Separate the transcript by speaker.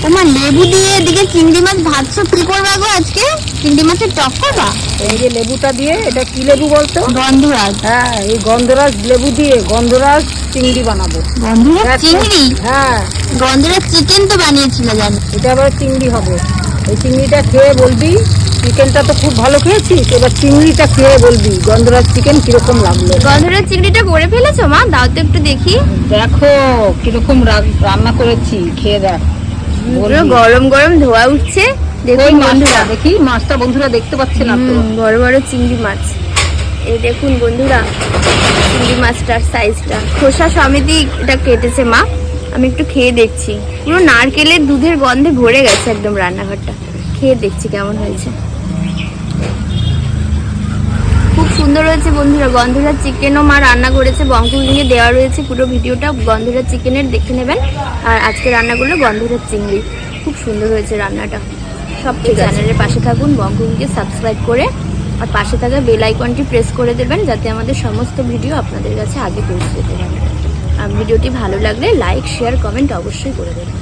Speaker 1: তোমার লেবু দিয়ে এদিকে চিংড়ি মাছ ভাজছো, কি করবা গো আজকে? চিংড়ি মাছের টক করবা?
Speaker 2: এই যে লেবুটা দিয়ে, এটা কি লেবু বলতো?
Speaker 1: গন্ধরাজ।
Speaker 2: হ্যাঁ, এই গন্ধরাজ লেবু দিয়ে গন্ধরাজ চিংড়ি বানাবো।
Speaker 1: গন্ধরাজ চিংড়ি?
Speaker 2: হ্যাঁ,
Speaker 1: গন্ধরাজ চিকেন তো বানিয়েছিল জানি।
Speaker 2: এটা আবার চিংড়ি হবে। এই চিংড়িটা খেয়ে বলবি, চিকেনটা তো খুব ভালো খেয়েছিস, এবার চিংড়িটা খেয়ে বলবি গন্ধরাজ চিকেন কিরকম লাগলো।
Speaker 1: গন্ধরাজ চিংড়িটা করে ফেলেছো মা? দাও তো একটু দেখি।
Speaker 2: দেখো কিরকম রান্না করেছি, খেয়ে দেখ।
Speaker 1: পুরো গরম গরম ধোয়া উঠছে। দেখুন বন্ধুরা,
Speaker 2: দেখি মাছটা বন্ধুরা দেখতে পাচ্ছে না তো।
Speaker 1: বড় বড় চিংড়ি মাছ। এই দেখুন বন্ধুরা, চিংড়ি মাছটার সাইজটা খোসা সমেতই এটা কেটেছে মা। আমি একটু খেয়ে দেখছি। পুরো নারকেলের দুধের গন্ধে ভরে গেছে একদম রান্নাঘরটা। খেয়ে দেখছি কেমন হয়েছে। খুব সুন্দর হয়েছে বন্ধুরা। গন্ধরাজ চিকেনও মা রান্না করেছে, বঙ্কুলিঙ্গে দেওয়া রয়েছে পুরো ভিডিওটা গন্ধরাজ চিকেনের, দেখে নেবেন। আর আজকে রান্না করলো গন্ধরাজ চিংড়ি। খুব সুন্দর হয়েছে রান্নাটা। সব চ্যানেলের পাশে থাকুন, বঙ্কুলিঙ্গে সাবস্ক্রাইব করে আর পাশে থাকা বেল আইকনটি প্রেস করে দেবেন, যাতে আমাদের সমস্ত ভিডিও আপনাদের কাছে আগে পৌঁছে যেতে পারে। আর ভিডিওটি ভালো লাগলে লাইক, শেয়ার, কমেন্ট অবশ্যই করে দেবেন।